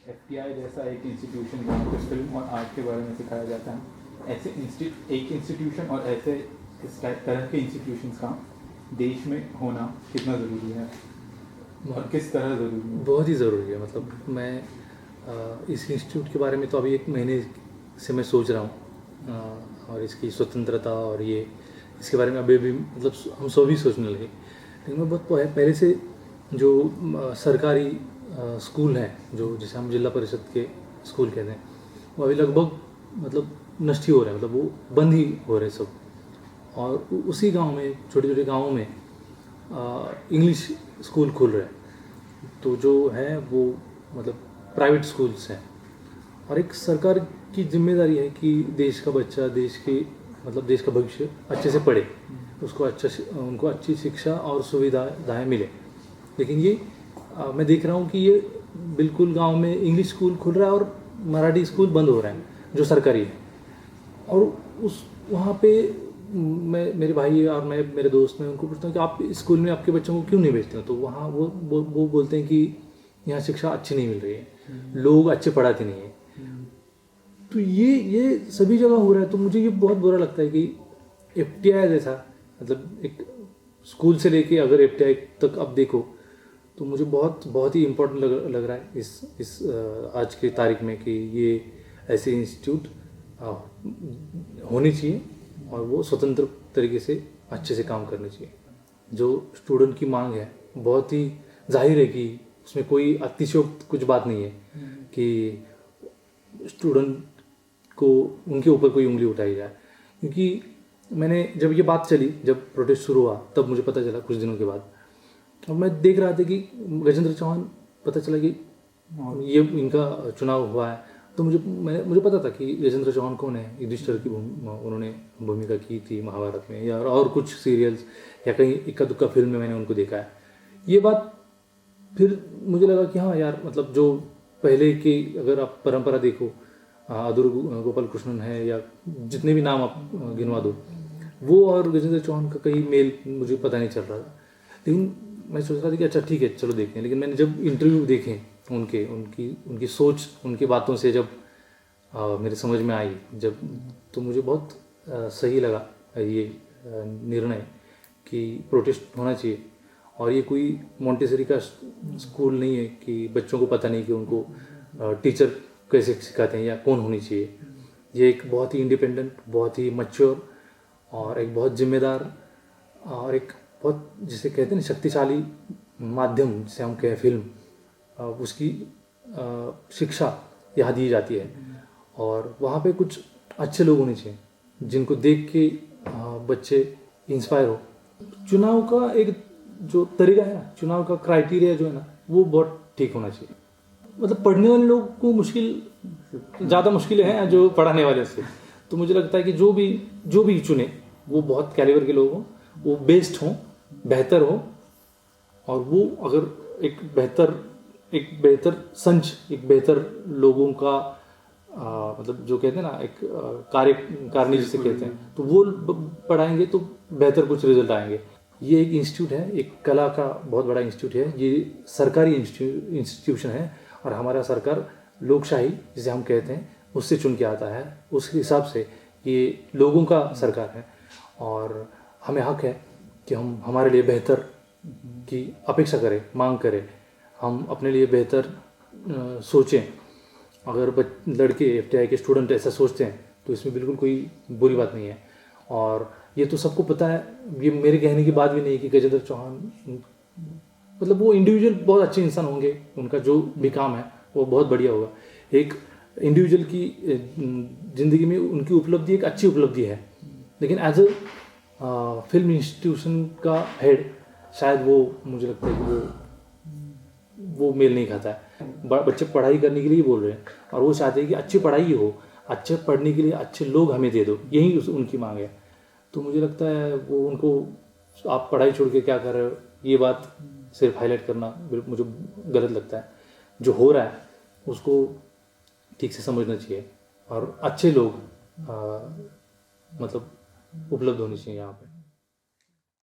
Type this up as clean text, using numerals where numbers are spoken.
FTI जैसा एक institution जहाँ पर फिल्म और आर्ट के बारे में सिखाया जाता है, ऐसे एक इंस्टीट्यूशन और ऐसे इस तरह के इंस्टीट्यूशंस का देश में होना कितना ज़रूरी है और किस तरह ज़रूरी है? बहुत ही ज़रूरी है। मतलब मैं इस इंस्टीट्यूट के बारे में तो अभी 1 महीने से मैं सोच रहा हूँ, और इसकी स्वतंत्रता और ये इसके बारे में अभी भी मतलब हम सब भी सोचने लगे। लेकिन मैं बहुत पहले से जो सरकारी स्कूल हैं, जो जिसे हम जिला परिषद के स्कूल कहते हैं, वो अभी लगभग मतलब नष्ट ही हो रहे हैं, मतलब वो बंद ही हो रहे हैं सब। और उसी गांव में, छोटे छोटे गाँवों में इंग्लिश स्कूल खुल रहे हैं। तो जो है वो मतलब प्राइवेट स्कूल्स हैं, और एक सरकार की जिम्मेदारी है कि देश का बच्चा, देश की मतलब देश का भविष्य अच्छे से पढ़े, उसको उनको अच्छी शिक्षा और सुविधाएं मिले। लेकिन ये मैं देख रहा हूँ कि ये बिल्कुल गांव में इंग्लिश स्कूल खुल रहा है और मराठी स्कूल बंद हो रहे हैं जो सरकारी है। और उस वहाँ पे मैं, मेरे भाई और मैं, मेरे दोस्त, मैं उनको पूछता हूँ कि आप स्कूल में आपके बच्चों को क्यों नहीं भेजते हो? तो वहाँ वो बोलते हैं कि यहाँ शिक्षा अच्छी नहीं मिल रही है, लोग अच्छे पढ़ाते नहीं है। तो ये सभी जगह हो रहा है। तो मुझे ये बहुत बुरा लगता है कि एफटीआई जैसा, मतलब एक स्कूल से लेके अगर एफटीआई तक आप देखो, तो मुझे बहुत ही इम्पोर्टेंट लग रहा है इस आज की तारीख में कि ये ऐसे इंस्टीट्यूट होने चाहिए और वो स्वतंत्र तरीके से अच्छे से काम करने चाहिए। जो स्टूडेंट की मांग है, बहुत ही जाहिर है कि उसमें कोई अतिशयोक्त कुछ बात नहीं है कि स्टूडेंट को उनके ऊपर कोई उंगली उठाई जाए। क्योंकि मैंने जब ये बात चली, जब प्रोटेस्ट शुरू हुआ, तब मुझे पता चला कुछ दिनों के बाद, और मैं देख रहा था कि गजेंद्र चौहान, पता चला कि ये इनका चुनाव हुआ है। तो मुझे पता था कि गजेंद्र चौहान कौन है, युधिष्ठिर की उन्होंने भूमिका की थी महाभारत में, या और कुछ सीरियल्स या कहीं इक्का दुक्का फिल्म में मैंने उनको देखा है। ये बात फिर मुझे लगा कि हाँ यार, मतलब जो पहले की अगर आप परंपरा देखो, अदूर गोपाल कृष्णन है या जितने भी नाम आप गिनवा दो, वो और गजेंद्र चौहान का कहीं मेल मुझे पता नहीं चल रहा था। लेकिन मैं सोच रहा था कि अच्छा ठीक है, चलो देखते हैं। लेकिन मैंने जब इंटरव्यू देखे उनकी सोच, उनकी बातों से जब मेरे समझ में आई, जब, तो मुझे बहुत सही लगा ये निर्णय कि प्रोटेस्ट होना चाहिए। और ये कोई मॉन्टेसरी का स्कूल नहीं है कि बच्चों को पता नहीं कि उनको टीचर कैसे सिखाते हैं या कौन होनी चाहिए। ये एक बहुत ही इंडिपेंडेंट, बहुत ही मैच्योर और एक बहुत जिम्मेदार और एक बहुत, जिसे कहते हैं शक्तिशाली माध्यम, जिसे हम कहें फिल्म, उसकी शिक्षा यहाँ दी जाती है। और वहाँ पे कुछ अच्छे लोग होने चाहिए जिनको देख के बच्चे इंस्पायर हो। चुनाव का एक जो तरीका है ना, चुनाव का क्राइटेरिया जो है ना, वो बहुत ठीक होना चाहिए। मतलब पढ़ने वाले लोग को ज़्यादा मुश्किलें हैं जो पढ़ाने वाले से। तो मुझे लगता है कि जो भी चुने वो बहुत कैलिबर के लोग हों, वो बेस्ट हों, बेहतर हो, और वो अगर एक बेहतर संच, एक बेहतर लोगों का मतलब जो कहते हैं ना, एक कार्यकारिणी जिसे कहते हैं, तो वो पढ़ाएंगे तो बेहतर कुछ रिजल्ट आएंगे। ये एक इंस्टीट्यूट है, एक कला का बहुत बड़ा इंस्टीट्यूट है, ये सरकारी इंस्टीट्यूशन है, और हमारा सरकार लोकशाही जिसे हम कहते हैं उससे चुन के आता है। उस हिसाब से ये लोगों का सरकार है, और हमें हक है कि हम हमारे लिए बेहतर की अपेक्षा करें, मांग करें, हम अपने लिए बेहतर सोचें। अगर लड़के, एफटीआई के स्टूडेंट ऐसा सोचते हैं तो इसमें बिल्कुल कोई बुरी बात नहीं है। और ये तो सबको पता है, ये मेरे कहने की बात भी नहीं है कि गजेंद्र चौहान, मतलब वो इंडिविजुअल बहुत अच्छे इंसान होंगे, उनका जो भी काम है वो बहुत बढ़िया होगा। एक इंडिविजुअल की ज़िंदगी में उनकी उपलब्धि एक अच्छी उपलब्धि है, लेकिन एज अ फिल्म इंस्टीट्यूशन का हेड शायद वो, मुझे लगता है कि वो मेल नहीं खाता है। बच्चे पढ़ाई करने के लिए बोल रहे हैं, और वो चाहते हैं कि अच्छी पढ़ाई हो, अच्छे पढ़ने के लिए अच्छे लोग हमें दे दो, यही उनकी मांग है। तो मुझे लगता है वो उनको, आप पढ़ाई छोड़ के क्या कर रहे हो, ये बात सिर्फ हाईलाइट करना मुझे गलत लगता है। जो हो रहा है उसको ठीक से समझना चाहिए, और अच्छे लोग मतलब उपलब्ध होने चाहिए यहाँ पे।